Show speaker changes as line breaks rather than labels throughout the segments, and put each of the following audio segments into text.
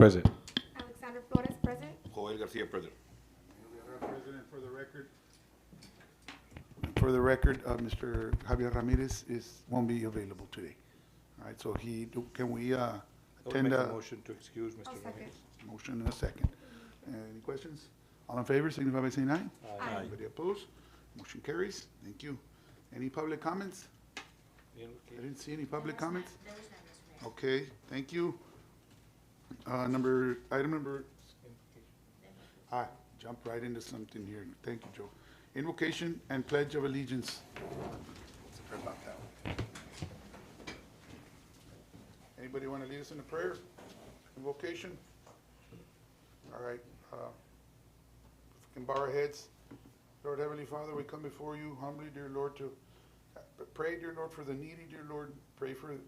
Present.
Alexander Flores, present.
Joel Garcia, present.
President, for the record, Mr. Javier Ramirez won't be available today. All right, so can we
I would
attend
make
a
a motion to excuse Mr.
I'll second.
Ramirez.
motion in a second? Any questions? All in favor, signify by saying aye.
Aye.
Anybody opposed? Motion carries. Thank you. Any public comments? I didn't see any public comments. Okay, thank you. Item number, jump right into something here. Thank you, Joe. Invocation and Pledge of Allegiance. Sorry about that. Anybody want to lead us in a prayer? Invocation? All right. If we can bow our heads. Lord Heavenly Father, we come before you humbly, dear Lord, to pray, dear Lord, for the needy, dear Lord. Pray for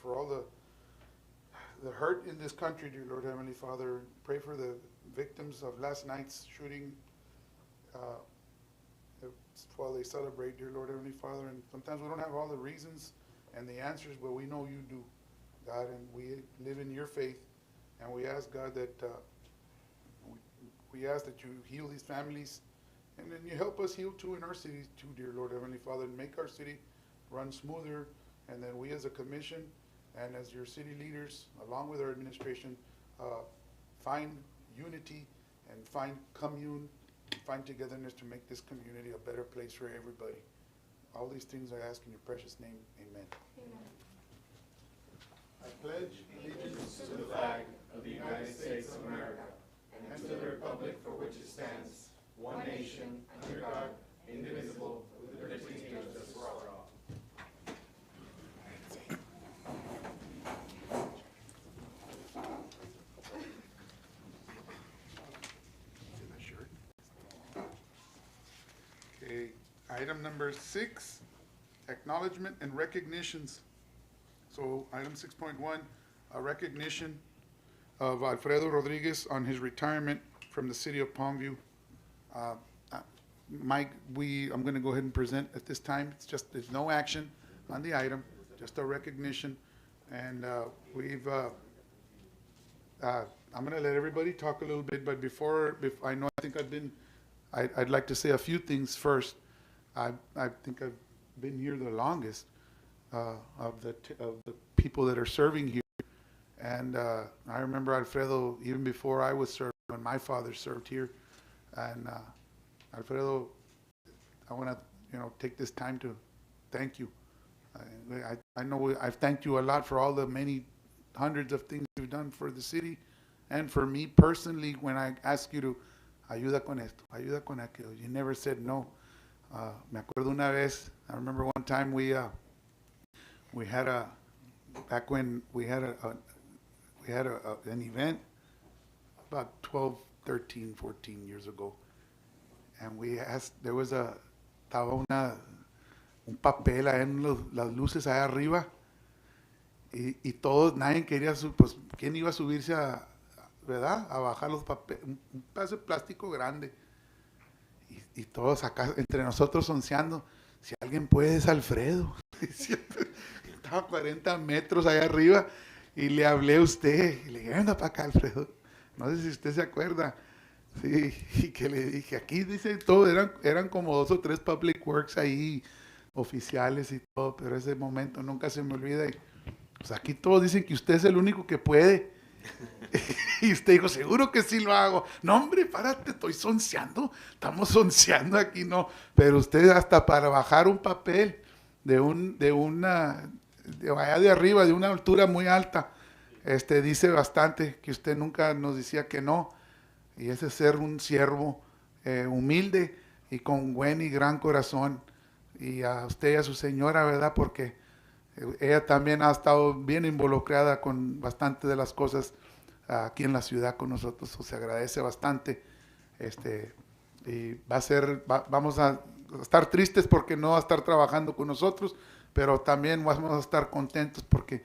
all the hurt in this country, dear Lord Heavenly Father. Pray for the victims of last night's shooting while they celebrate, dear Lord Heavenly Father. And sometimes we don't have all the reasons and the answers, but we know you do, God, and we live in your faith. And we ask, God, that we ask that you heal these families, and then you help us heal too in our cities too, dear Lord Heavenly Father, and make our city run smoother. And then we as a commission and as your city leaders, along with our administration, find unity and find togetherness to make this community a better place for everybody. All these things I ask in your precious name. Amen.
Amen.
I pledge allegiance to the flag of the United States of America and to the republic for which it stands, one nation, under God, indivisible, with liberty and justice for all. Okay, item number 6, acknowledgement and recognitions. So item 6.1, a recognition of Alfredo Rodriguez on his retirement from the city of Palmview. Mike, I'm going to go ahead and present at this time. There's no action on the item, just a recognition. And I'm going to let everybody talk a little bit, but I'd like to say a few things first. I think I've been here the longest of the people that are serving here. And I remember Alfredo even before I was serving, when my father served here. And Alfredo, I want to take this time to thank you. I know I've thanked you a lot for all the many hundreds of things you've done for the city and for me personally when I asked you to ayuda con esto, ayuda con aquello. You never said no. Me acuerdo una vez, I remember one time we had back when we had an event about 12, 13, 14 years ago. And estaba un papel allá en las luces allá arriba y todos, nadie quería, pues, ¿quién iba a subirse ¿verdad? A bajar los papeles, un pedazo de plástico grande. Y todos acá, entre nosotros onceando, si alguien puede es Alfredo. Estaba a 40 metros allá arriba y le hablé a usted. Y le dije, venga para acá, Alfredo. No sé si usted se acuerda. Sí, y que le dije, aquí dice todo, eran como 2 o 3 public works ahí, oficiales y todo, pero ese momento nunca se me olvida. Y, pues aquí todos dicen que usted es el único que puede. Y usted dijo, seguro que sí lo hago. No, hombre, párate, estoy sonceando. Estamos sonceando aquí, no. Pero usted hasta para bajar un papel de allá de arriba, de una altura muy alta, dice bastante que usted nunca nos decía que no. Y ese es ser un siervo humilde y con buen y gran corazón. Y a usted y a su señora, ¿verdad? Porque ella también ha estado bien involucrada con bastante de las cosas aquí en la ciudad con nosotros. Se agradece bastante. Y vamos a estar tristes porque no va a estar trabajando con nosotros, pero también vamos a estar contentos porque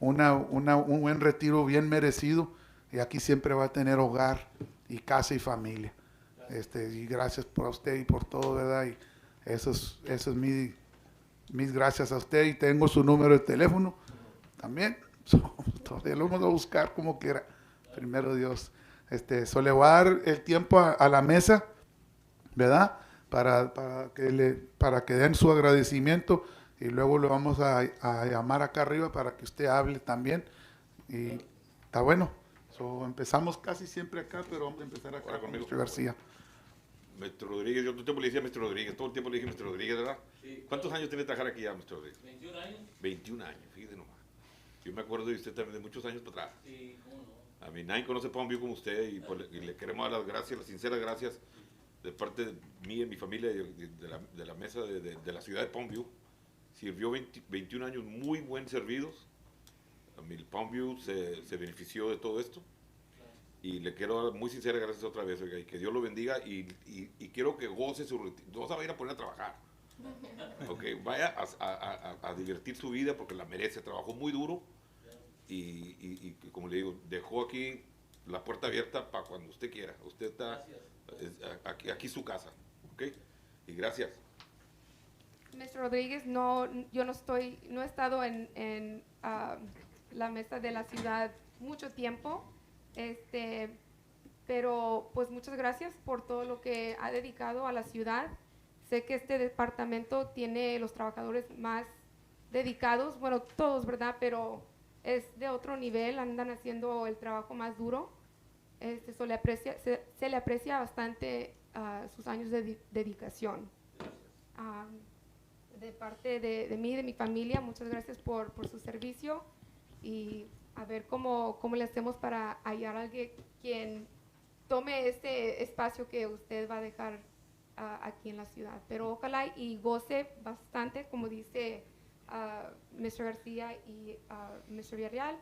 un buen retiro bien merecido, y aquí siempre va a tener hogar y casa y familia. Y gracias por usted y por todo, ¿verdad? Y eso es mis gracias a usted, y tengo su número de teléfono también. Todavía lo vamos a buscar como quiera. Primero Dios. So le voy a dar el tiempo a la mesa, ¿verdad? Para que den su agradecimiento y luego lo vamos a llamar acá arriba para que usted hable también. Y está bueno. So, empezamos casi siempre acá, pero vamos a empezar acá
Ahora
con
conmigo.
Mr. García.
Maestro Rodríguez, yo todo el tiempo le decía Maestro Rodríguez, todo el tiempo le dije Maestro Rodríguez, ¿verdad?
Sí.
¿Cuántos años tiene de trabajar aquí ya, Maestro Rodríguez?
21 años.
21 años, fíjese nomás. Yo me acuerdo de usted también de muchos años para atrás.
Sí, cómo no.
A mí nadie conoce Palmview como usted y, y le queremos dar las gracias, las sinceras gracias de parte de mí y mi familia de la mesa de la ciudad de Palmview. Sirvió 21 años muy buen servidos. A mí el Palmview se benefició de todo esto. Y le quiero dar muy sinceras gracias otra vez, oiga, y que Dios lo bendiga y quiero que goce su retiro. No se va a ir a poner a trabajar. Okay, vaya a divertir su vida porque la merece. Trabajó muy duro y como le digo, dejó aquí la puerta abierta para cuando usted quiera. Usted está aquí su casa, ¿ok? Y gracias.
Mr. Rodríguez, yo no he estado en la mesa de la ciudad mucho tiempo, pero pues muchas gracias por todo lo que ha dedicado a la ciudad. Sé que este departamento tiene los trabajadores más dedicados, bueno, todos, ¿verdad? Pero es de otro nivel, andan haciendo el trabajo más duro. Se le aprecia bastante sus años de dedicación. De parte de mí y de mi familia, muchas gracias por su servicio y a ver cómo le hacemos para hallar a alguien quien tome este espacio que usted va a dejar aquí en la ciudad. Pero ojalá y goce bastante, como dice Mr. García y Mr. Villarreal,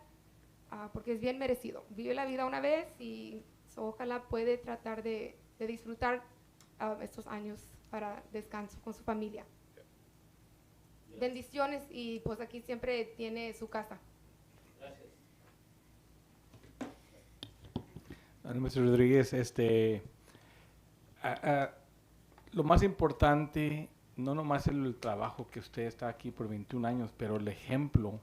porque es bien merecido. Vive la vida una vez y ojalá puede tratar de disfrutar estos años para descanso con su familia. Bendiciones y pues aquí siempre tiene su casa.
Gracias.
Bueno, Mr. Rodríguez, lo más importante, no nomás el trabajo que usted está aquí por 21 años, pero el ejemplo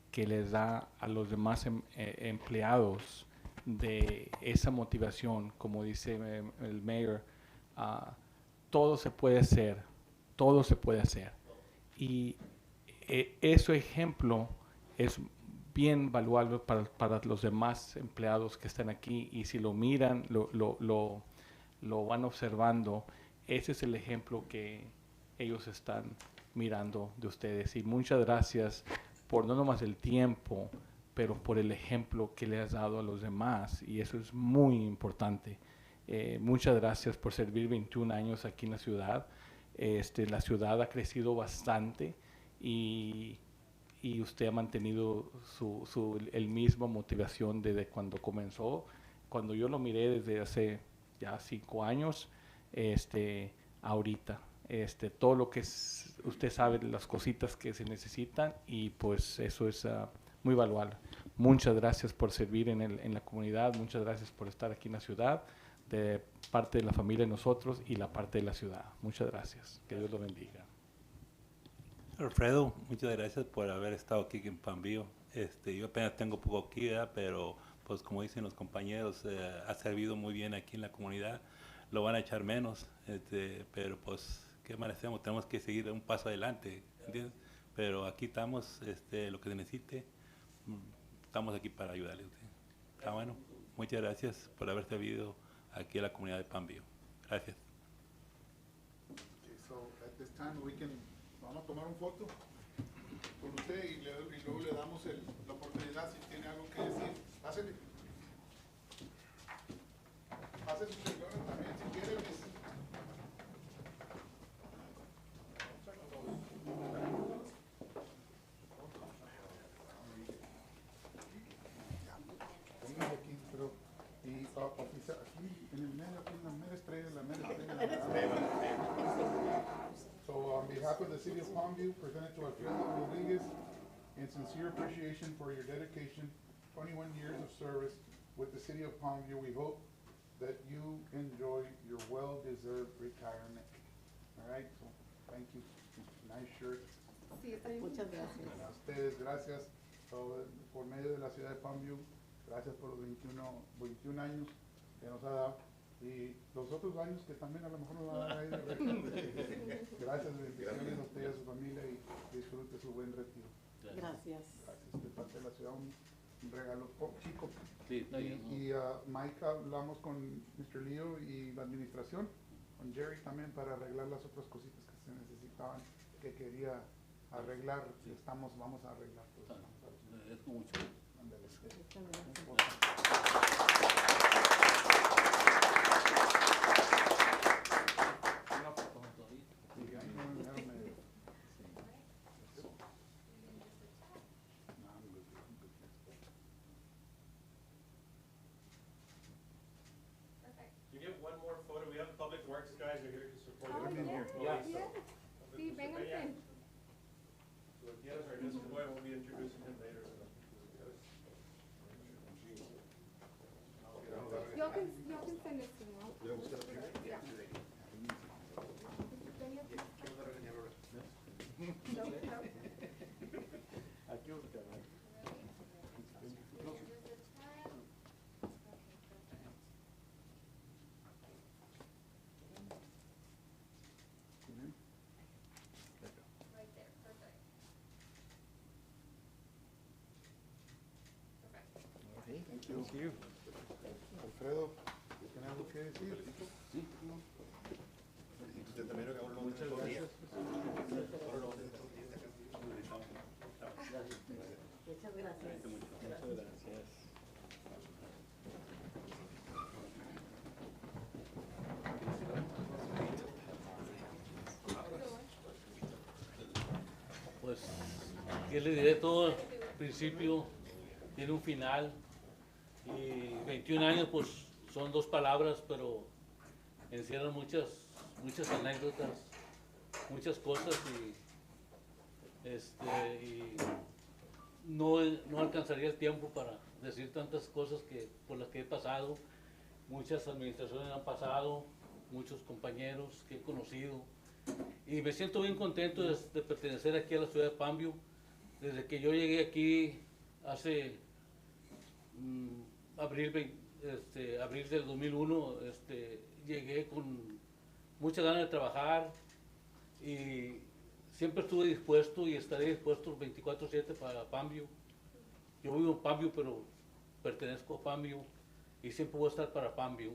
que les da a los demás empleados de esa motivación, como dice el mayor, todo se puede hacer, todo se puede hacer. Y ese ejemplo es bien valuable para los demás empleados que están aquí y si lo miran, lo van observando, ese es el ejemplo que ellos están mirando de ustedes. Y muchas gracias por no nomás el tiempo, pero por el ejemplo que le has dado a los demás y eso es muy importante. Muchas gracias por servir 21 años aquí en la ciudad. La ciudad ha crecido bastante y usted ha mantenido el mismo motivación desde cuando comenzó. Cuando yo lo miré desde hace ya 5 años, ahorita, todo lo que usted sabe, las cositas que se necesitan y pues eso es muy valuable. Muchas gracias por servir en la comunidad, muchas gracias por estar aquí en la ciudad, de parte de la familia de nosotros y la parte de la ciudad. Muchas gracias. Que Dios lo bendiga.
Alfredo, muchas gracias por haber estado aquí en Palmview. Yo apenas tengo poco aquí, ¿verdad? Pero pues como dicen los compañeros, ha servido muy bien aquí en la comunidad. Lo van a echar menos, pero pues, ¿qué más hacemos? Tenemos que seguir un paso adelante, ¿entiendes? Pero aquí estamos, lo que se necesite, estamos aquí para ayudarle. Está bueno. Muchas gracias por haber servido aquí a la comunidad de Palmview. Gracias.
Okay, so at this time vamos a tomar una foto con usted y luego le damos la oportunidad si tiene algo que decir. Pásele. Pase su señora también si quiere. Póngase aquí, pero y oficial, aquí en el medio, aquí en la mera estrella, So on behalf of the City of Palmview, presented to Alfredo Rodriguez, in sincere appreciation for your dedication, 21 years of service with the City of Palmview, we hope that you enjoy your well-deserved retirement. All right, so thank you. Nice shirt.
Sí, está bien.
Muchas gracias.
A ustedes, gracias. So, por medio de la ciudad de Palmview, Gracias por los 21 años que nos ha dado. Y los otros años que también a lo mejor nos va a dar ahí de retiro. Gracias, bendiciones a usted y a su familia y disfrute su buen retiro.
Gracias.
Gracias. De parte de la ciudad, un regalo chico.
Sí, está bien, ¿no?
Y Mike, hablamos con Mr. Leo y la administración, con Jerry también, para arreglar las otras cositas que se necesitaban, que quería arreglar. Vamos a arreglar todo.
Es mucho.
Ándale.
Muchas gracias.
Una foto todavía.
Sí, ahí no, no, no, no.
You get one more photo. We have Public Works guys are here to support
Oh,
you.
yes,
Police.
yes. Sí, vénganse.
So Gutierrez, our disc boy, we'll be introducing him later.
Y'all can send this to me. Yeah. No, no.
Aquí busca.
Right there, perfect.
Thank you. Alfredo, ¿tiene algo que decir? Muchas gracias.
Muchas gracias.
Pues, ¿qué le diré? Todo al principio tiene un final y 21 años pues son dos palabras, pero encierran muchas anécdotas, muchas cosas y no alcanzaría el tiempo para decir tantas cosas por las que he pasado. Muchas administraciones han pasado, muchos compañeros que he conocido. Y me siento bien contento de pertenecer aquí a la ciudad de Palmview. Desde que yo llegué aquí hace abril del 2001, llegué con muchas ganas de trabajar y siempre estuve dispuesto y estaré dispuesto 24/7 para Palmview. Yo vivo en Palmview, pero pertenezco a Palmview y siempre voy a estar para Palmview.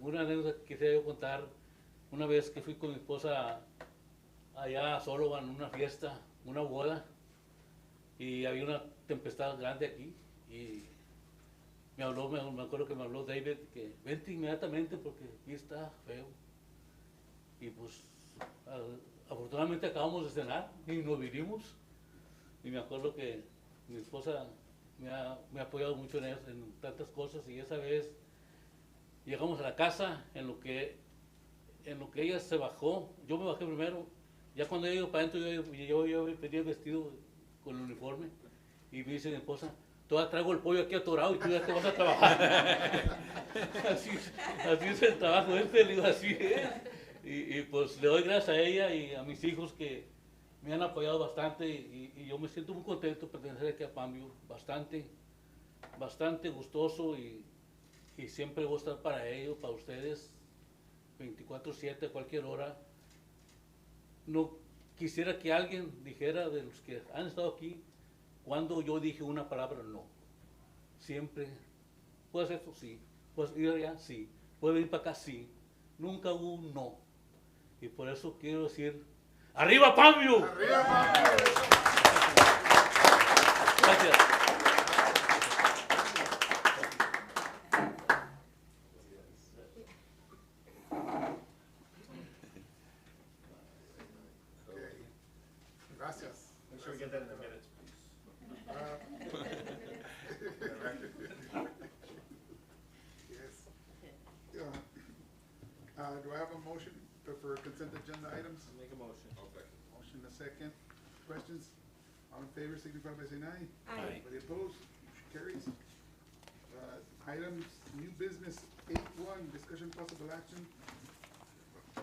Una anécdota que quisiera yo contar, una vez que fui con mi esposa allá a Sullivan, una fiesta, una boda, y había una tempestad grande aquí, y me acuerdo que me habló David, que vente inmediatamente porque aquí está feo. Y pues afortunadamente acabamos de cenar y nos vinimos, y me acuerdo que mi esposa me ha apoyado mucho en tantas cosas, y esa vez llegamos a la casa en lo que ella se bajó. Yo me bajé primero, ya cuando ella iba para adentro yo venía vestido con el uniforme y me dice mi esposa, todavía traigo el pollo aquí atorado y tú ya te vas a trabajar. así es el trabajo le digo, así es. Y pues le doy gracias a ella y a mis hijos que me han apoyado bastante y yo me siento muy contento de pertenecer aquí a Palmview, bastante gustoso y siempre voy a estar para ellos, para ustedes, 24/7, a cualquier hora. No quisiera que alguien dijera de los que han estado aquí, cuando yo dije una palabra no. Siempre, ¿puedes hacer esto? Sí. ¿Puedes ir allá? Sí. ¿Puedes venir para acá? Sí. Nunca hubo un no. Y por eso quiero decir, ¡arriba Palmview!
¡Arriba, Palmview!
Gracias.
Gracias.
Make sure we get that in the minutes, please.
Yes. Do I have a motion for consent agenda items?
Make a motion.
Motion a second. Questions? All in favor, signify by saying aye.
Aye.
Anybody opposed? Motion carries. Items, new business, 8.1, discussion possible action.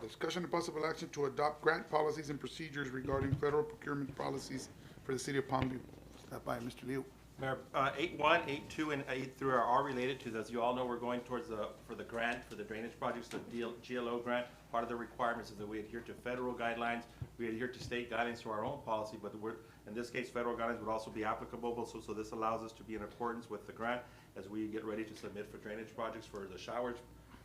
Discussion and possible action to adopt grant policies and procedures regarding federal procurement policies for the city of Palmview. Stop by, Mr. Liu.
Mayor, 8.1, 8.2, and 8.3 are all related to this. You all know we're going towards for the grant for the drainage projects, the GLO grant. Part of the requirements is that we adhere to federal guidelines, we adhere to state guidelines to our own policy, but in this case, federal guidelines would also be applicable. So this allows us to be in accordance with the grant as we get ready to submit for drainage projects for the Showers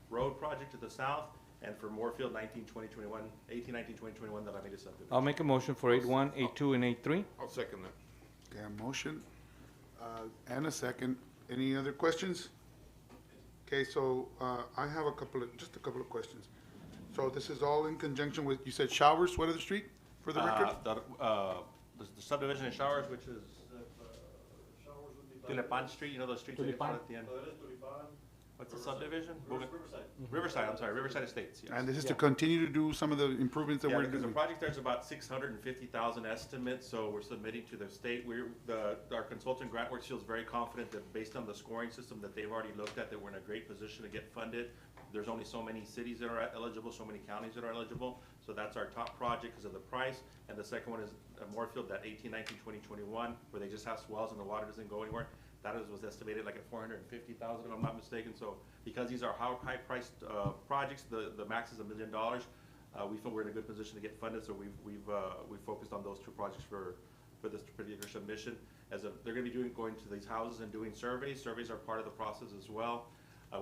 Road project to the south and for Moorfield 19, 2021, 18, 19, 2021 that I made a subdivision.
I'll make a motion for 8.1, 8.2, and 8.3.
I'll second that.
Okay, a motion and a second. Any other questions? Okay, so I have just a couple of questions. So this is all in conjunction with, you said Showers, what other street for the record?
The subdivision in Showers, which is Tulipan Street, you know those streets that get put at the end? What's the subdivision?
Riverside.
Riverside, I'm sorry, Riverside Estates, yes.
And this is to continue to do some of the improvements that
Yeah,
we're
because the
doing?
project there's about 650,000 estimates, so we're submitting to the state. Our consultant GrantWorks feels very confident that based on the scoring system that they've already looked at, that we're in a great position to get funded. There's only so many cities that are eligible, so many counties that are eligible, so that's our top project because of the price. And the second one is Moorfield, that 18, 19, 20, 21, where they just have swells and the water doesn't go anywhere. That was estimated like at 450,000, if I'm not mistaken. So because these are high-priced projects, the max is $1 million. We feel we're in a good position to get funded, so we've focused on those two projects for this particular submission. They're going to be going to these houses and doing surveys. Surveys are part of the process as well.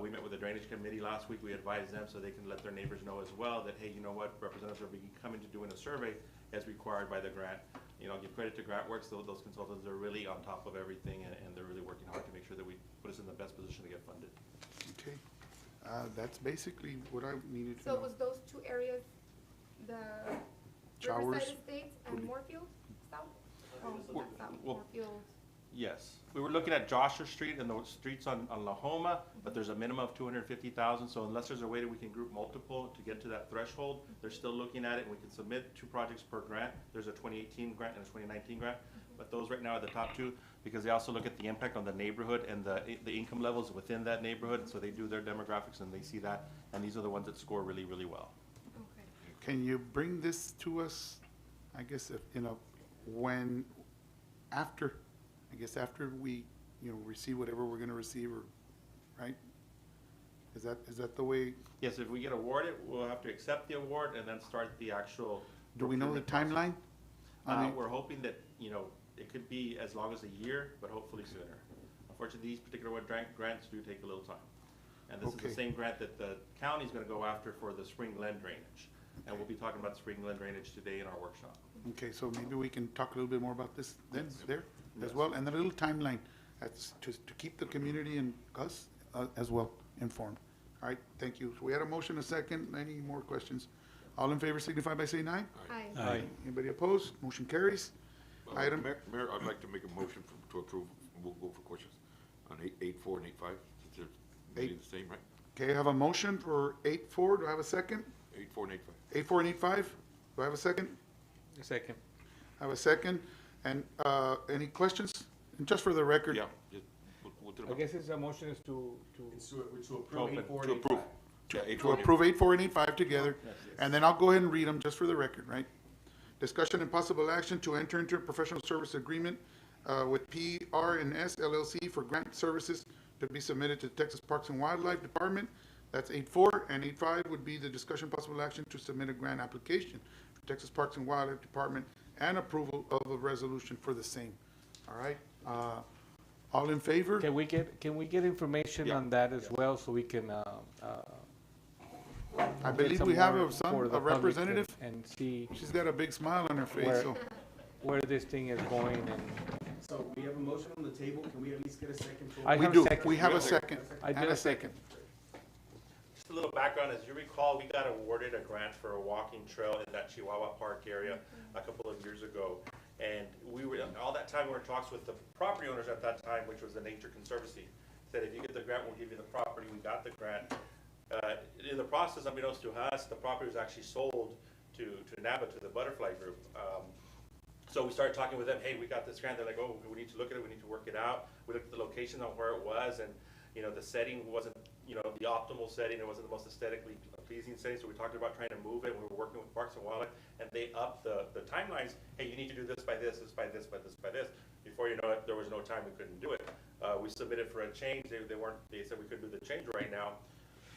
We met with the Drainage Committee last week. We advised them so they can let their neighbors know as well that, hey, you know what, representatives are coming to doing a survey as required by the grant. You know, give credit to GrantWorks. Those consultants are really on top of everything, and they're really working hard to make sure that we put us in the best position to get funded.
Okay, that's basically what I needed to
So
know.
was those two areas, the
Showers.
Riverside Estates and Moorfield South? Oh, not South,
Well-
Moorfield.
Yes, we were looking at Joshua Street and the streets on La Homa, but there's a minimum of 250,000, so unless there's a way that we can group multiple to get to that threshold, they're still looking at it, and we can submit 2 projects per grant. There's a 2018 grant and a 2019 grant, but those right now are the top 2, because they also look at the impact on the neighborhood and the income levels within that neighborhood, so they do their demographics and they see that, and these are the ones that score really, really well.
Okay.
Can you bring this to us, I guess, if, you know, after we, you know, receive whatever we're gonna receive, or, right? Is that the way,
Yes, if we get awarded, we'll have to accept the award and then start the actual.
do we know the
procurement process.
timeline? on it?
We're hoping that, you know, it could be as long as a year, but hopefully sooner. Unfortunately, these particular grants do take a little time. And this is
Okay.
the same grant that the county's gonna go after for the Spring Glen drainage. And we'll be talking about Spring Glen drainage today in our workshop.
Okay, so maybe we can talk a little bit more about this then, there, as
Yes.
well, and a little timeline, that's to keep the community and us as well informed. All right, thank you. So we had a motion, a second. Any more questions? All in favor signify by saying aye.
Hi.
Aye.
Anybody opposed? Motion carries. Item-
Mayor, I'd like to make a motion to approve, we'll go for questions, on 8.4 and 8.5, since they're really the same, right?
Okay, I have a motion for 8.4. Do I have a second?
8.4 and 8.5.
8.4 and 8.5. Do I have a second?
Second.
I have a second. And any questions? And just for the record.
Yeah, just, we'll do
I
them.
guess his motion is to
It's to approve
Open.
8.4
To
and
approve.
8.5.
Yeah,
To
8.4 and
approve 8.4 and 8.5 together.
Yes, yes.
And then I'll go ahead and read them just for the record, right? Discussion and possible action to enter into a professional service agreement with PR&S LLC for grant services to be submitted to Texas Parks and Wildlife Department. That's 8.4, and 8.5 would be the discussion possible action to submit a grant application for Texas Parks and Wildlife Department and approval of a resolution for the same. All right? All in favor?
Can we get information
Yeah.
on that as well, so we can,
I
get
believe
some
we have
more
a
for the public
representative.
And see
She's got a big smile on her face,
Where-
so.
where this thing is going, and
So we have a motion on the table. Can we at least get a second? for-
I
We
have a
do.
second.
We have a second.
I
And
did
a
a
second.
Just a little background, as you recall, we got awarded a grant for a walking trail in that Chihuahua Park area a couple of years ago. And we were, all that time, we were in talks with the property owners at that time, which was the Nature Conservancy. Said, if you get the grant, we'll give you the property. We got the grant. In the process, unbeknownst to us, the property was actually sold to NABA, to the Butterfly Group. So we started talking with them, hey, we got this grant. They're like, oh, we need to look at it, we need to work it out. We looked at the location on where it was, and You know, the setting wasn't, you know, the optimal setting. It wasn't the most aesthetically pleasing setting. So we talked about trying to move it. We were working with Parks and Wildlife, and they upped the timelines. Hey, you need to do this by this, this by this, by this, by this. Before you know it, there was no time. We couldn't do it. We submitted for a change. They said we couldn't do the change right now.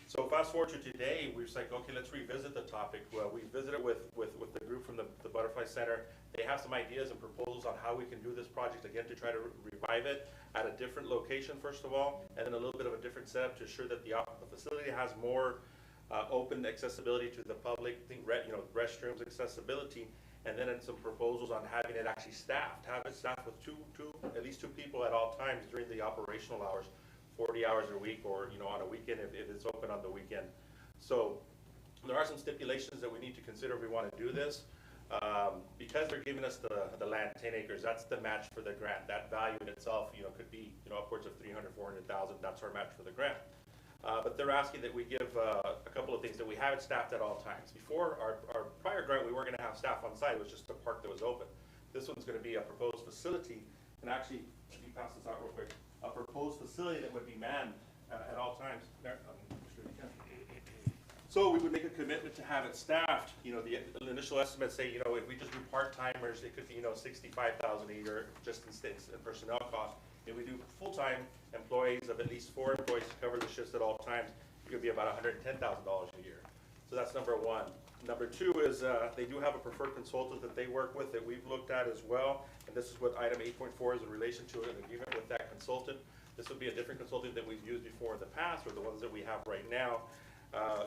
So fast forward to today, we're just like, okay, let's revisit the topic. Well, we visited with the group from the Butterfly Center. They have some ideas and proposals on how we can do this project again to try to revive it at a different location, first of all, and then a little bit of a different setup to ensure that the facility has more open accessibility to the public, restrooms accessibility, and then some proposals on having it actually staffed, have it staffed with at least two people at all times during the operational hours. 40 hours a week, or on a weekend if it's open on the weekend. So there are some stipulations that we need to consider if we want to do this. Because they're giving us the land, 10 acres, that's the match for the grant. That value in itself, could be upwards of 300,000, 400,000. That's our match for the grant. But they're asking that we give a couple of things, that we have it staffed at all times. Before our prior grant, we weren't going to have staff on site. It was just a park that was open. This one's going to be a proposed facility, and actually, let me pass this out real quick. A proposed facility that would be manned at all times. There, I'm sure you can. So we would make a commitment to have it staffed. The initial estimates say, if we just do part-timers, it could be, 65,000 a year just in personnel costs. If we do full-time employees of at least 4 employees to cover the shifts at all times, it could be about $110,000 a year. So that's number one. Number two is they do have a preferred consultant that they work with that we've looked at as well. And this is what item 8.4 is in relation to an agreement with that consultant. This would be a different consultant that we've used before in the past, or the ones that we have right now.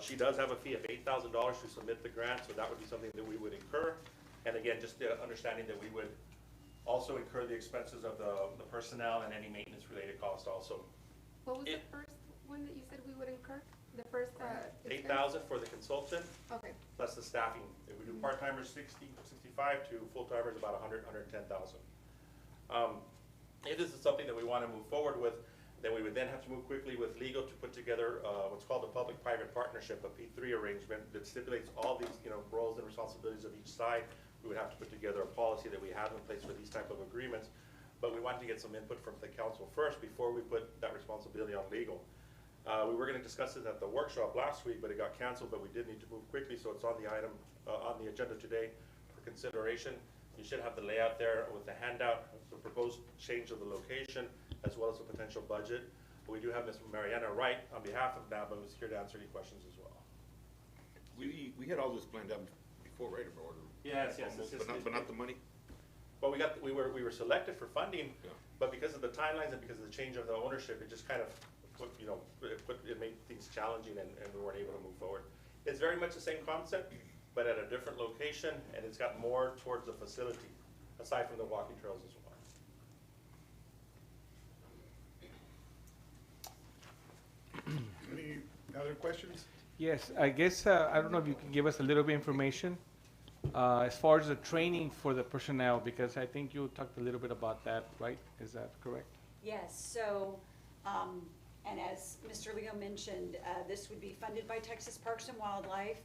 She does have a fee of $8,000 to submit the grant, so that would be something that we would incur. And again, just understanding that we would also incur the expenses of the personnel and any maintenance related costs also.
What was the first one that you said we would incur? The first
$8,000 for the consultant.
Okay.
Plus the staffing. If we do part-timers 65 to full-timers about 110,000. If this is something that we want to move forward with, then we would then have to move quickly with legal to put together what's called a public-private partnership, a P3 arrangement that stipulates all these roles and responsibilities of each side. We would have to put together a policy that we have in place for these type of agreements. But we wanted to get some input from the council first before we put that responsibility on legal. We were going to discuss it at the workshop last week, but it got canceled, but we did need to move quickly, so it's on the item, on the agenda today for consideration. You should have the layout there with the handout, the proposed change of the location, as well as the potential budget. We do have Ms. Mariana Wright on behalf of NABA, who's here to answer any questions as well.
We had all this planned out before, right?
Yes.
But not the money?
Well, we were selected for funding,
Yeah.
but because of the timelines and because of the change of the ownership, it just kind of it made things challenging, and we weren't able to move forward. It's very much the same concept, but at a different location, and it's got more towards the facility, aside from the walking trails as well.
Any other questions?
Yes, I guess, I don't know if you can give us a little bit of information as far as the training for the personnel, because I think you talked a little bit about that, right? Is that correct?
Yes, so, and as Mr. Leo mentioned, this would be funded by Texas Parks and Wildlife.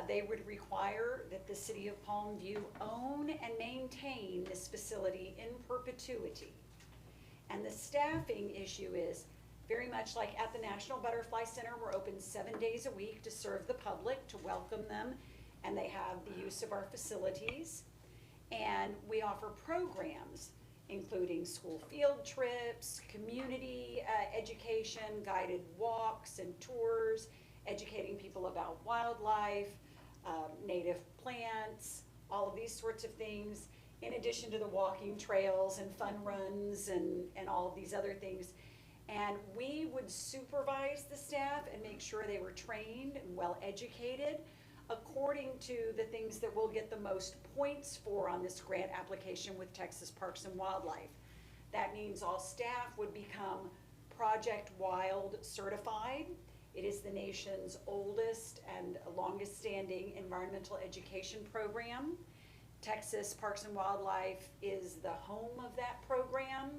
They would require that the city of Palmview own and maintain this facility in perpetuity. And the staffing issue is very much like at the National Butterfly Center. We're open 7 days a week to serve the public, to welcome them, and they have the use of our facilities. And we offer programs including school field trips, community education, guided walks and tours, educating people about wildlife, native plants, all of these sorts of things, in addition to the walking trails and fun runs and all of these other things. And we would supervise the staff and make sure they were trained and well educated according to the things that we'll get the most points for on this grant application with Texas Parks and Wildlife. That means all staff would become Project Wild certified. It is the nation's oldest and longest standing environmental education program. Texas Parks and Wildlife is the home of that program,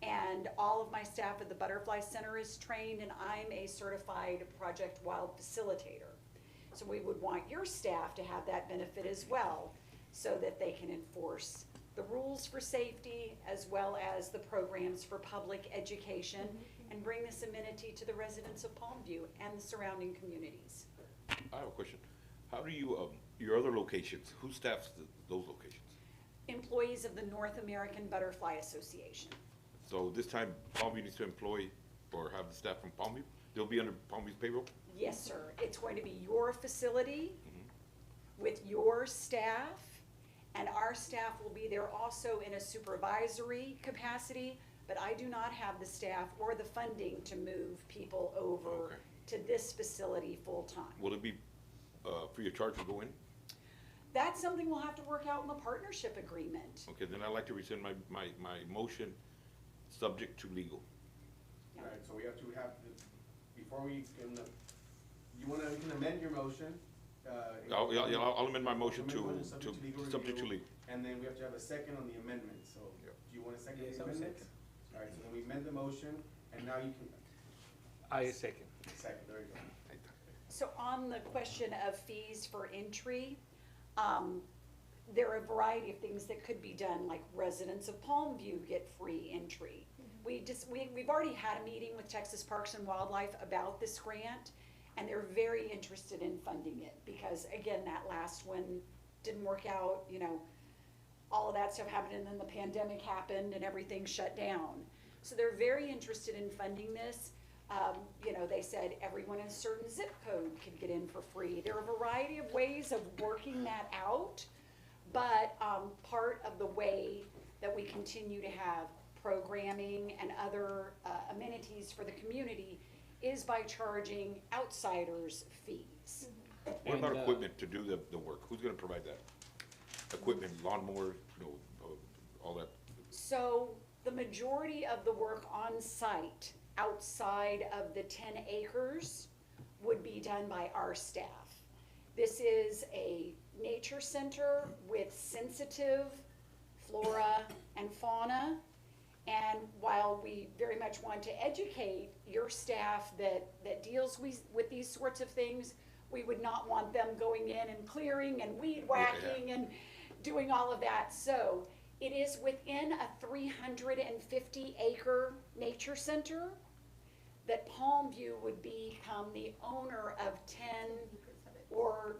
and all of my staff at the Butterfly Center is trained, and I'm a certified Project Wild facilitator. So we would want your staff to have that benefit as well, so that they can enforce the rules for safety as well as the programs for public education and bring this amenity to the residents of Palmview and the surrounding communities.
I have a question. How do you, your other locations, who staffs those locations?
Employees of the North American Butterfly Association.
So this time, Palmview needs to employ or have the staff from Palmview? They'll be under Palmview's payroll?
Yes, sir. It's going to be your facility with your staff, and our staff will be there also in a supervisory capacity, but I do not have the staff or the funding to move people over
Okay.
to this facility full-time.
Will it be free of charge to go in?
That's something we'll have to work out in the partnership agreement.
Okay, then I'd like to rescind my motion, subject to legal.
All right, so we have to have, before we can, you can amend your motion.
I'll amend my motion to,
Amendment subject to legal
subject to
review,
legal.
And then we have to have a second on the amendment, so
Yep.
do you want a second
Yes,
on
I'll
the amendment?
second.
All right, so then we amend the motion, and now you can,
I second.
second, there you go.
So on the question of fees for entry, there are a variety of things that could be done, like residents of Palmview get free entry. We've already had a meeting with Texas Parks and Wildlife about this grant, and they're very interested in funding it, because again, that last one didn't work out, all of that stuff happened, and then the pandemic happened and everything shut down. So they're very interested in funding this. They said everyone in a certain zip code could get in for free. There are a variety of ways of working that out, but part of the way that we continue to have programming and other amenities for the community is by charging outsiders fees.
What about
And,
equipment to do the work? Who's gonna provide that? Equipment, lawnmower, all that?
So the majority of the work on site outside of the 10 acres would be done by our staff. This is a nature center with sensitive flora and fauna. And while we very much want to educate your staff that deals with these sorts of things, we would not want them going in and clearing and weed whacking and doing all of that. So it is within a 350 acre nature center that Palmview would become the owner of 10 or,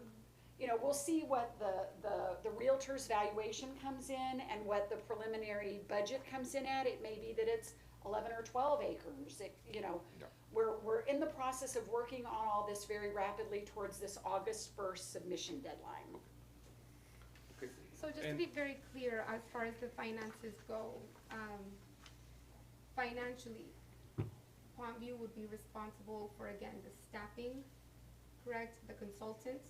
we'll see what the realtor's valuation comes in and what the preliminary budget comes in at. It may be that it's 11 or 12 acres. We're in the process of working on all this very rapidly towards this August 1st submission deadline.
So just to be very clear, as far as the finances go, financially, Palmview would be responsible for, again, the staffing, correct, the consultants,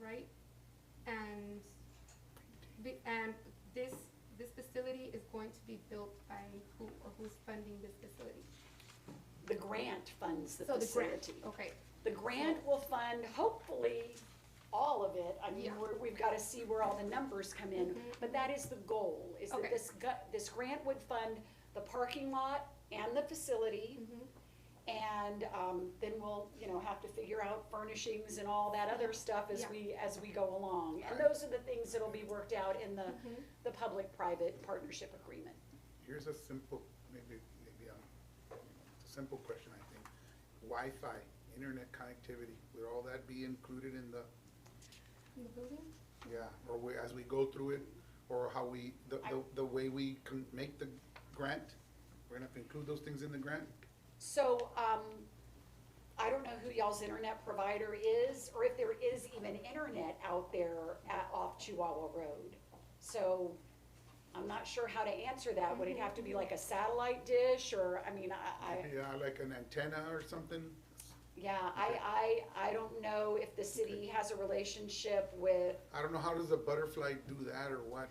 right? And this facility is going to be built by who, or who's funding this facility?
The grant funds the
So the grant,
facility.
okay.
The grant will fund, hopefully, all of it. I mean,
Yeah.
we've got to see where all the numbers come in, but that is the goal, is that
Okay.
this grant would fund the parking lot and the facility. And then we'll, have to figure out furnishings and all that other stuff as
Yeah.
we go along. And those are the things that'll be worked out in the public-private partnership agreement.
Here's a simple, maybe it's a simple question, I think. Wi-Fi, internet connectivity, would all that be included in the,
In the building?
or as we go through it, or how the way we can make the grant? We're gonna have to include those things in the grant?
So, I don't know who y'all's internet provider is, or if there is even internet out there off Chihuahua Road. So, I'm not sure how to answer that. Would it have to be like a satellite dish, or,
Yeah, like an antenna or something?
I don't know if the city has a relationship with,
I don't know, how does a butterfly do that or what?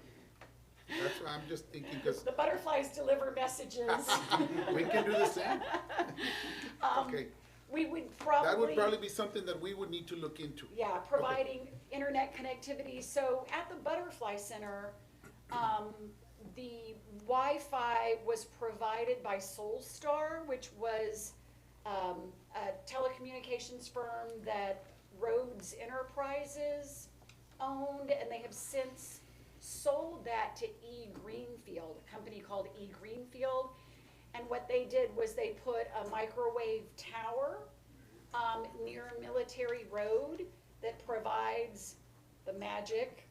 That's what I'm just thinking, because
the butterflies deliver messages.
we can do the same. Okay,
We would
that would probably be something that we would need to look into.
Yeah, providing internet connectivity. So at the Butterfly Center, the Wi-Fi was provided by Solstar, which was a telecommunications firm that Rhodes Enterprises owned, and they have since sold that to E. Greenfield, a company called E. Greenfield. And what they did was they put a microwave tower near Military Road that provides the magic.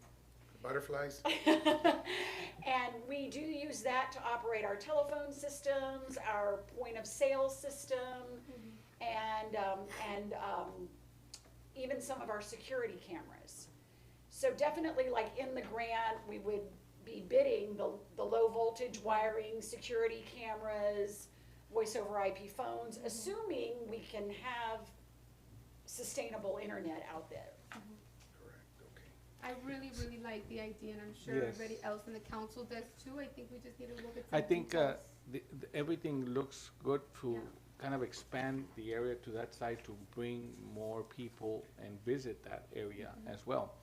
Butterflies?
And we do use that to operate our telephone systems, our point of sale system, and even some of our security cameras. So definitely, like in the grant, we would be bidding the low voltage wiring, security cameras, voice over IP phones, assuming we can have sustainable internet out there.
I really, really like the idea, and I'm sure
Yes.
everybody else in the council does too. I think we just need to look at some
I think
details.
everything looks good to
Yeah.
kind of expand the area to that side to bring more people and visit that area as well.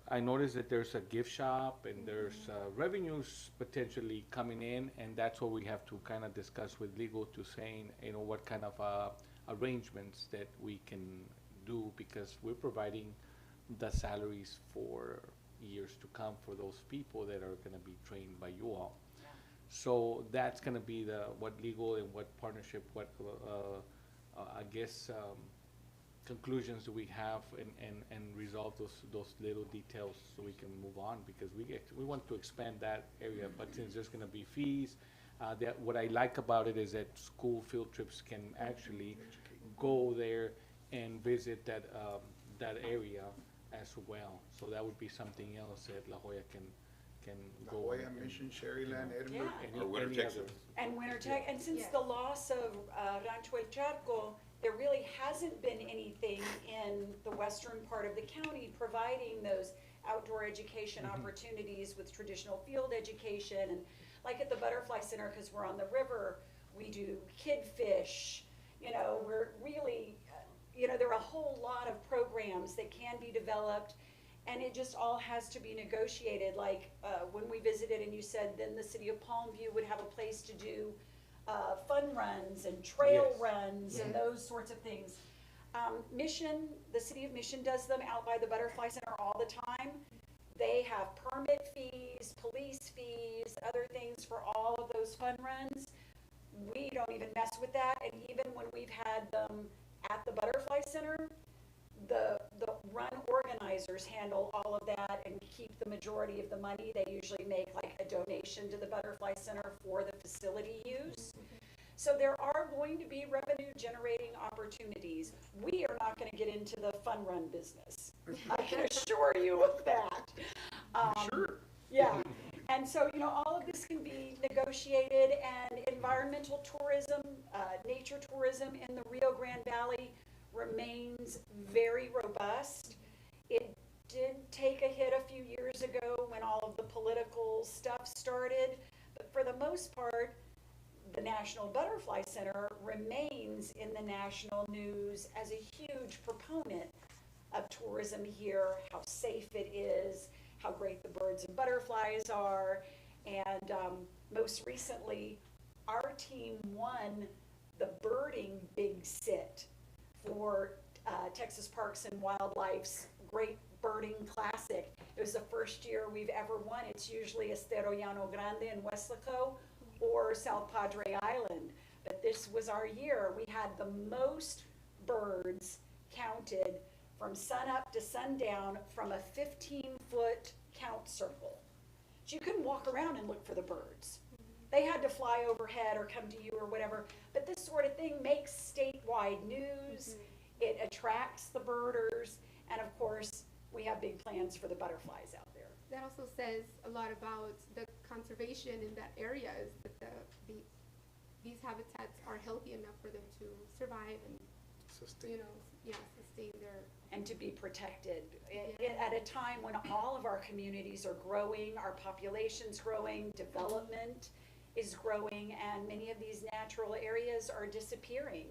I noticed that there's a gift shop and there's revenues potentially coming in, and that's what we have to kind of discuss with legal to saying, you know, what kind of arrangements that we can do, because we're providing the salaries for years to come for those people that are gonna be trained by you all. So that's gonna be what legal and what partnership, what, I guess, conclusions do we have and resolve those little details so we can move on, because we want to expand that area, but since there's gonna be fees, what I like about it is that school field trips can actually go there and visit that area as well. So that would be something else that La Jolla can
La
go.
Jolla,
and-
Mission, Sherryland, Edinburgh.
Yeah.
Or Winter
any
Texas.
other-
And Winter Tech, and since
Yes.
the loss of Rancho El Charco, there really hasn't been anything in the western part of the county providing those outdoor education opportunities with traditional field education. And like at the Butterfly Center, because we're on the river, we do kid fish. You know, we're really, there are a whole lot of programs that can be developed, and it just all has to be negotiated. Like when we visited and you said then the city of Palmview would have a place to do fun runs and trail
Yes.
runs and those sorts of things. The city of Mission does them out by the Butterfly Center all the time. They have permit fees, police fees, other things for all of those fun runs. We don't even mess with that, and even when we've had them at the Butterfly Center, the run organizers handle all of that and keep the majority of the money. They usually make like a donation to the Butterfly Center for the facility use. So there are going to be revenue generating opportunities. We are not going to get into the fun run business. I can assure you of that.
Sure.
Yeah. And so, all of this can be negotiated, and environmental tourism, nature tourism in the Rio Grande Valley remains very robust. It did take a hit a few years ago when all of the political stuff started, but for the most part, the National Butterfly Center remains in the national news as a huge proponent of tourism here, how safe it is, how great the birds and butterflies are, and most recently, our team won the birding Big Sit for Texas Parks and Wildlife's Great Birding Classic. It was the first year we've ever won. It's usually Estero Llano Grande in Weslaco or South Padre Island, but this was our year. We had the most birds counted from sunup to sundown from a 15-foot count circle. So you couldn't walk around and look for the birds. They had to fly overhead or come to you or whatever, but this sort of thing makes statewide news. It attracts the birders, and of course, we have big plans for the butterflies out there.
That also says a lot about the conservation in that area, is that these habitats are healthy enough for them to survive and,
Sustain.
sustain their.
And to be protected at a time when all of our communities are growing, our population's growing, development is growing, and many of these natural areas are disappearing.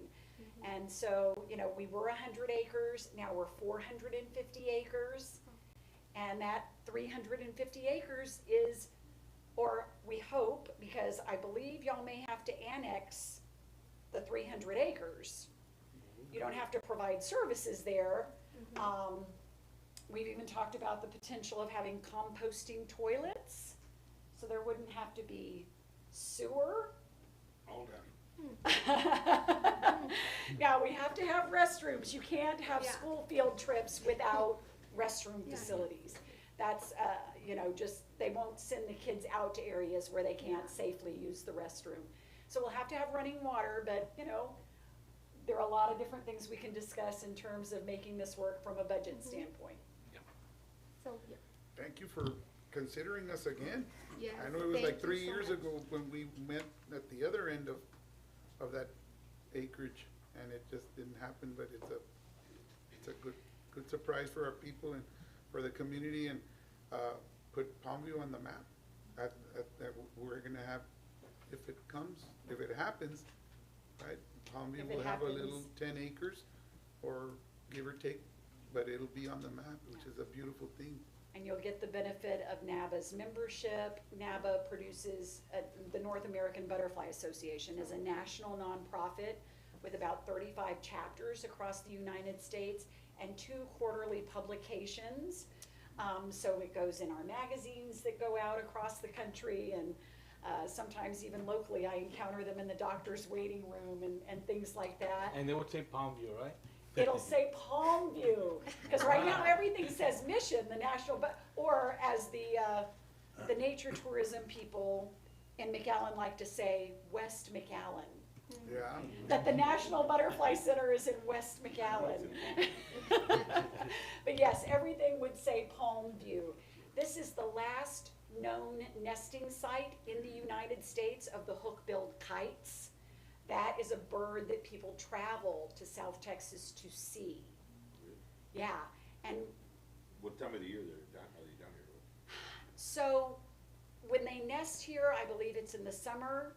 And so, we were 100 acres, now we're 450 acres, and that 350 acres is, or we hope, because I believe y'all may have to annex the 300 acres. You don't have to provide services there. We've even talked about the potential of having composting toilets, so there wouldn't have to be sewer
All down.
Now, we have to have restrooms. You can't have
Yeah.
school field trips without restroom
Yeah.
facilities. That's, you know, just, they won't send the kids out to areas where they can't safely use the restroom. So we'll have to have running water, but, you know, there are a lot of different things we can discuss in terms of making this work from a budget standpoint.
So, yeah.
Thank you for considering us again.
Yes,
I know it was
thank
like
you
3
so
years
much.
ago when we met at the other end of that acreage, and it just didn't happen, but it's a good surprise for our people and for the community, and, put Palmview on the map. That we're gonna have, if it happens, right? Palmview
If it
will have a
happens.
little 10 acres, or give or take, but it'll be on the map, which is a beautiful thing.
And you'll get the benefit of NABA's membership. NABA produces, the North American Butterfly Association is a national nonprofit with about 35 chapters across the United States and 2 quarterly publications. So it goes in our magazines that go out across the country, and sometimes even locally, I encounter them in the doctor's waiting room and things like that.
And they would say Palmview, right?
It'll say Palmview, because right now everything says Mission, the national, or as the nature tourism people in McAllen like to say, West McAllen.
Yeah.
That the National Butterfly Center is in West McAllen. But yes, everything would say Palmview. This is the last known nesting site in the United States of the hook-billed kites. That is a bird that people travel to South Texas to see. Yeah, and
What time of the year are they down here?
so when they nest here, I believe it's in the summer.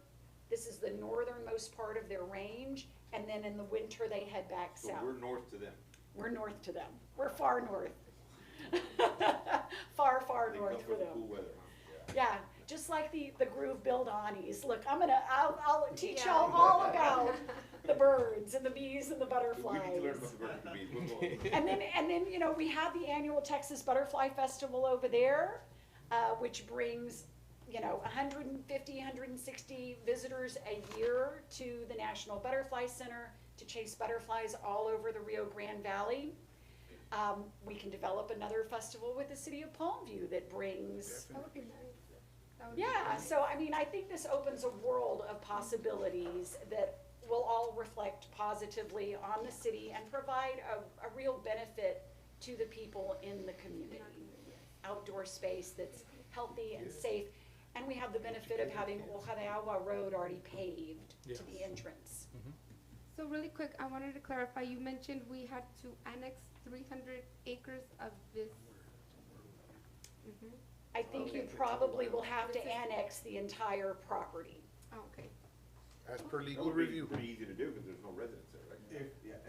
This is the northernmost part of their range, and then in the winter they head back
So
south.
we're north to them.
We're north to them. We're far north. Far
They
north
come
for
for the
them.
cool weather, huh?
Yeah, just like the groove-billed anis. Look, I'll teach
Yeah.
y'all all about the birds and the bees and the
We need to learn
butterflies.
about the bird and the bees. We'll go.
And then, you know, we have the annual Texas Butterfly Festival over there, which brings, you know, 150, 160 visitors a year to the National Butterfly Center to chase butterflies all over the Rio Grande Valley. We can develop another festival with the city of Palmview that brings,
That would be nice. That would be
yeah,
nice.
so I mean, I think this opens a world of possibilities that will all reflect positively on the city and provide a real benefit to the people in the community. Outdoor space that's healthy and safe, and we have the benefit of having Ojadeagua Road already paved to the entrance.
So really quick, I wanted to clarify, you mentioned we had to annex 300 acres of this. Mhm.
I think you probably will have to annex the entire property.
Oh, okay.
As per
That
legal
would be
review.
pretty easy to do because there's no residents there, right?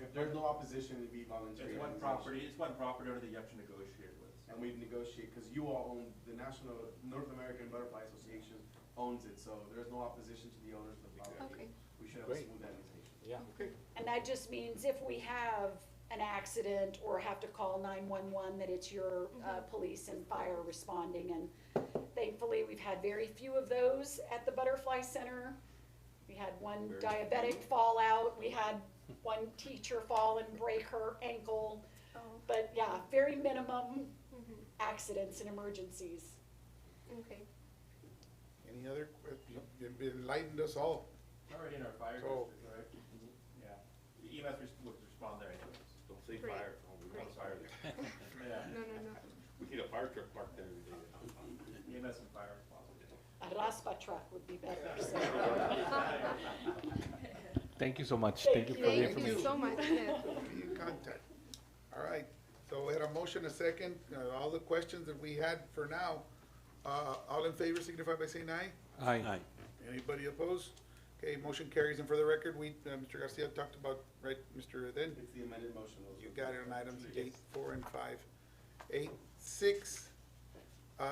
If there's no opposition, it'd be voluntary.
It's one
annexation.
property owner that you have to negotiate with.
And we've negotiated, because you all own, the National North American Butterfly Association owns it, so there's no opposition to the owners of the property.
Okay.
We should have a
Great.
smooth annexation.
Yeah.
And that just means if we have an accident or have to call 911, that it's your police and fire responding. And thankfully, we've had very few of those at the Butterfly Center. We had one diabetic fall out. We had one teacher fall and break her ankle.
Oh,
But yeah, very minimum
mhm.
accidents and emergencies.
Okay.
Any other questions? You've enlightened us all.
Already in our fire
So-
district, right? Yeah. The EMS would respond there anyways.
Don't say
Great.
fire. Oh, we want fire there.
Yeah.
No.
We need a fire truck parked there every day.
EMS and fire respond.
A raspa truck would be better, so.
Thank you so much.
Thank
Thank you for the
you.
Thank you
information.
so much. Yes.
Be in contact. All right, so we had a motion, a second, all the questions that we had for now, all in favor signify by saying aye.
Aye.
Anybody opposed? Okay, motion carries, and for the record, Mr. Garcia talked about, right, Mr. Eden?
It's the amended motion. Those
You
are-
got it on items 8, 4, and 5. 8.6,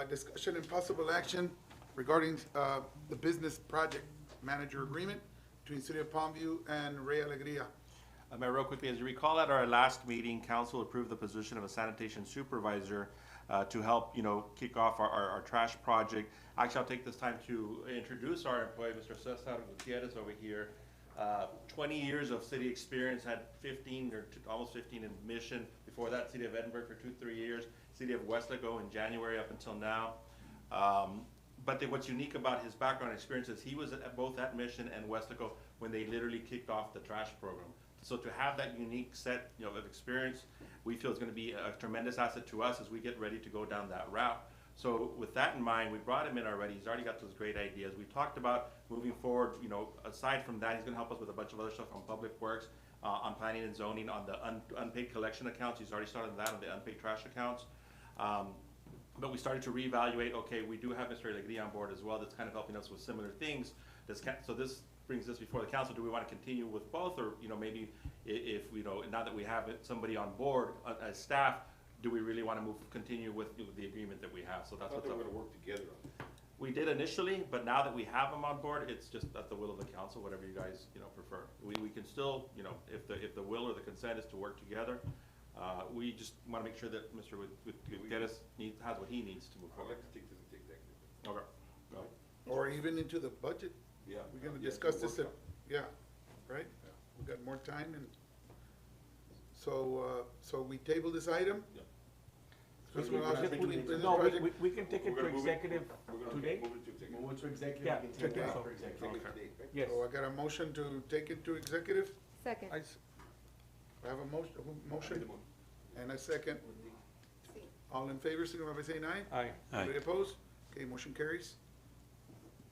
discussion and possible action regarding the business project manager agreement between City of Palmview and Ray Alegria.
Mayor, real quickly, as you recall at our last meeting, council approved the position of a sanitation supervisor to help, kick off our trash project. Actually, I'll take this time to introduce our employee, Mr. Cesar Gutierrez over here. 20 years of city experience, had 15 or almost 15 in Mission. Before that, City of Edinburgh for 2-3 years, City of Westlaco in January up until now. But what's unique about his background and experience is he was both at Mission and Westlaco when they literally kicked off the trash program. So to have that unique set of experience, we feel is going to be a tremendous asset to us as we get ready to go down that route. So with that in mind, we brought him in already. He's already got those great ideas. We talked about moving forward, aside from that, he's going to help us with a bunch of other stuff on public works, on planning and zoning, on the unpaid collection accounts. He's already started that on the unpaid trash accounts. But we started to reevaluate, okay, we do have Mr. Alegría on board as well that's kind of helping us with similar things. So this brings us before the council. Do we want to continue with both, or maybe if now that we have somebody on board as staff, do we really want to continue with the agreement that we have? So that's
I thought
what's
they
up.
were gonna work together on it.
We did initially, but now that we have them on board, it's just at the will of the council, whatever you guys prefer. We can still, if the will or the consent is to work together, we just want to make sure that Mr. Gutierrez has what he needs to move
I'd
forward.
like to take this into executive.
Okay. Go.
Or even into the budget.
Yeah.
We're gonna
Yeah,
discuss
the
this at,
workshop.
right? We got more time and, so we table this item?
Yeah.
First
So
one,
we're
option
gonna
between
take it
business
No,
project.
we can take it
We're
to
gonna move it-
executive
we're gonna
today?
move it to executive.
Move it to executive,
Yeah,
we can take
today.
it out for
Take
executive.
it today, right?
Yes.
So I got a motion to take it to executive.
Second.
I s-
I have a motion,
Made the motion.
and a second. All in favor, signify by saying aye.
Aye.
Anybody opposed? Okay, motion carries.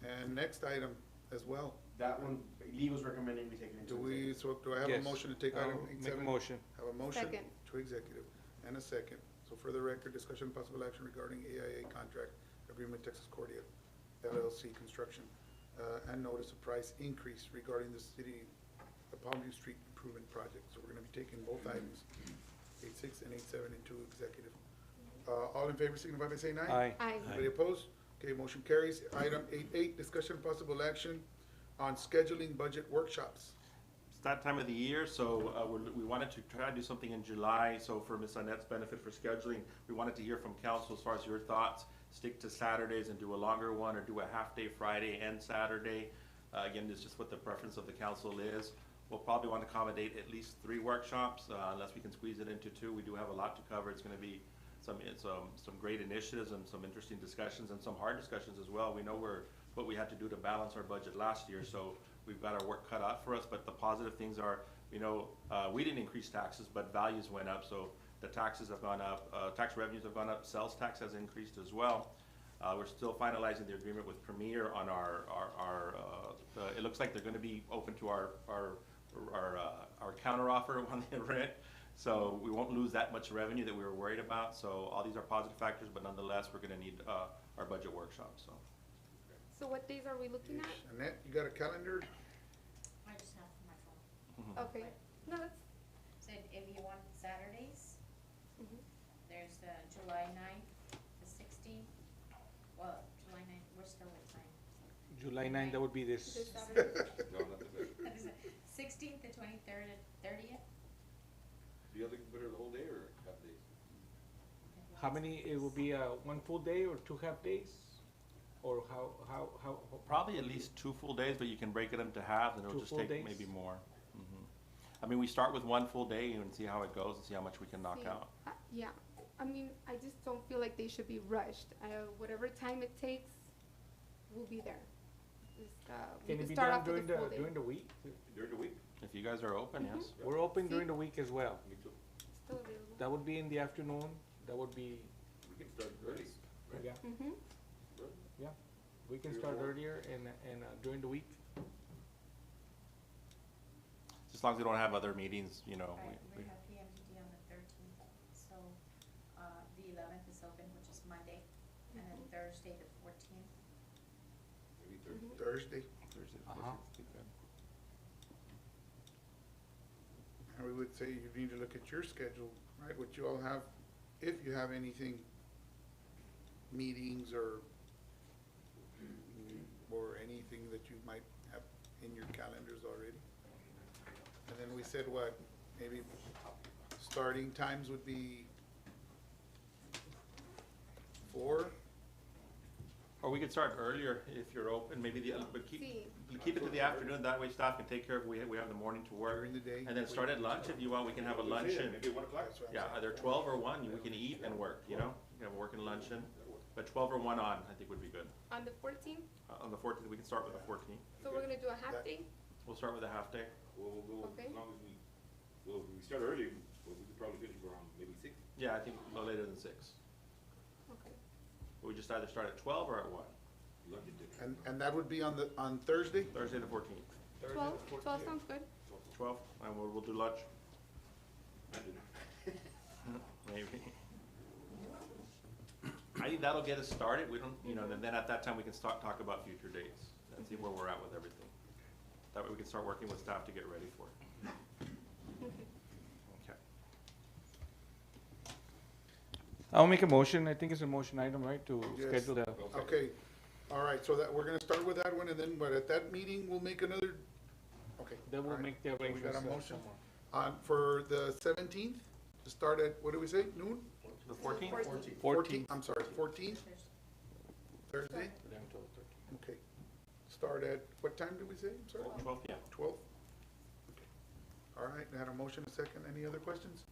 And next item as well.
That one, legal's recommending we take it into executive.
Do I have a
Yes.
motion to take item
I'll
eight
Make a
seven?
motion.
Have a motion
Second.
to executive and a second. So for the record, discussion and possible action regarding AIA contract agreement Texas Cordia LLC construction, and notice of price increase regarding the city of Palmview Street Improvement Project. So we're gonna be taking both items, 8-6 and 8-7 into executive. All in favor, signify by saying aye.
Aye.
Aye.
Anybody opposed? Okay, motion carries. Item 8-8, discussion and possible action on scheduling budget workshops.
It's that time of the year, so we wanted to try to do something in July. So for Ms. Annette's benefit for scheduling, we wanted to hear from council as far as your thoughts. Stick to Saturdays and do a longer one, or do a half-day Friday and Saturday. Again, it's just what the preference of the council is. We'll probably want to accommodate at least 3 workshops, unless we can squeeze it into 2. We do have a lot to cover. It's going to be some great initiatives and some interesting discussions and some hard discussions as well. We know what we had to do to balance our budget last year, so we've got our work cut out for us. But the positive things are, we didn't increase taxes, but values went up. So the taxes have gone up, tax revenues have gone up, sales tax has increased as well. We're still finalizing the agreement with Premier on it looks like they're going to be open to our counteroffer on the rent. So we won't lose that much revenue that we were worried about. So all these are positive factors, but nonetheless, we're going to need our budget workshop.
So what days are we looking at?
Annette, you got a calendar?
I just have my phone.
Okay. No, that's,
Said if you want Saturdays,
mhm.
there's the July 9th, the 16th. Well, July 9th, we're still with time.
July 9th, that would be this.
This Saturday.
No, not the best.
That is it. 16th, the 23rd, and 30th.
The other better the whole day or half days?
How many, it will be one full day or 2 half days? Or how?
Probably at least 2 full days, but you can break it into halves and it'll
2
just
full
take
days?
maybe more. I mean, we start with 1 full day and see how it goes and see how much we can knock
See,
out.
Yeah, I mean, I just don't feel like they should be rushed. Whatever time it takes, we'll be there. Just, we
Can
can
it be
start
done
off with a full day.
during the week?
During the week?
If you guys are open, yes.
We're open
See?
during the week as well.
Me too.
Still available.
That would be in the afternoon, that would be,
We can start early. Right?
yeah,
Mm-hmm.
yeah. We can
3 or
start
4.
earlier and during the week.
Just as long as we don't have other meetings,
Right, we have PMDD on the 13th. So the 11th is open, which is Monday, and then Thursday, the 14th.
Maybe Thursday.
Thursday,
Thursday,
Uh-huh.
and we would say you need to look at your schedule, right, what you all have, if you have anything, meetings or anything that you might have in your calendars already. And then we said what, maybe starting times would be 4?
Or we could start earlier if you're open, maybe but
Sí.
keep it to the afternoon, that way staff can take care of, we have the morning to work.
During the day?
And then start at lunch if you want, we can have a luncheon.
Maybe 1 o'clock.
Yeah, either 12 or 1, we can eat and work, you know? We can have a working luncheon, but 12 or 1 on, I think would be good.
On the 14th,
On the 14th, we can start with the 14th.
so we're gonna do a half day?
We'll start with a half day.
We'll go
Okay.
as long as if we start early, we could probably finish around maybe 6.
Yeah, I think no later than 6.
Okay.
We just either start at 12 or at 1,
Lunch and dinner.
And that would be on Thursday?
Thursday the 14th.
12 sounds good.
12, and we'll do lunch,
I do not.
maybe. I think that'll get us started, we don't, you know, and then at that time, we can start, talk about future dates, and see where we're at with everything. That way we can start working with staff to get ready for it. Okay.
I'll make a motion. I think it's a motion item, right, to
Yes.
schedule the.
Okay, all right, so that, we're gonna start with that one, and then, but at that meeting, we'll make another, okay.
Then we'll
all right.
make the
So we
arrangements.
got a motion for the 17th, to start at, what did we say, noon?
The 14th?
14th.
I'm sorry, 14th, Thursday? Okay. Start at, what time did we say, I'm sorry?
12, yeah.
12? Okay. All right, I had a motion, a second, any other questions?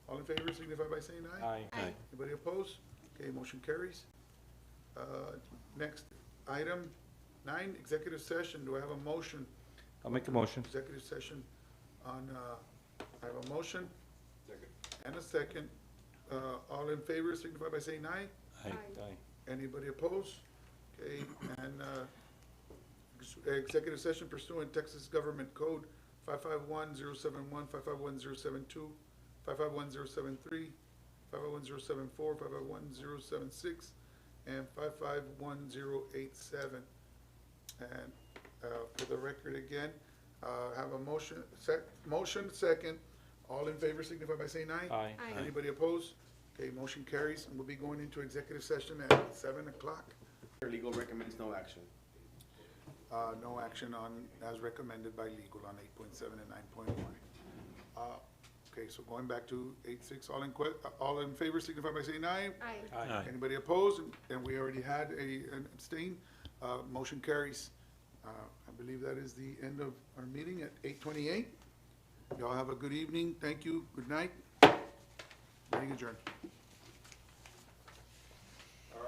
All in favor, signify by saying aye.
Aye.
Aye.
Anybody opposed? Okay, motion carries. Next, item 9, executive session, do I have a motion?
I'll make a motion.
Executive session on, I have a motion
Second.
and a second. All in favor, signify by saying aye.
Aye.
Anybody opposed? Okay, and, executive session pursuant Texas Government Code 551071, 551072, 551073, 551074, 551076, and 551087. And, for the record again, have a motion, motion second. All in favor signify by saying aye.
Aye.
Aye.
Anybody opposed? Okay, motion carries, and we'll be going into executive session at 7 o'clock.
Legal recommends no action.
No action on, as recommended by legal on 8.7 and 9.1. Okay, so going back to 8.6, all in favor signify by saying aye.
Aye.
Aye.
Anybody opposed? And we already had an abstain. Motion carries. I believe that is the end of our meeting at 8:28. Y'all have a good evening. Thank you. Good night. Meeting adjourned.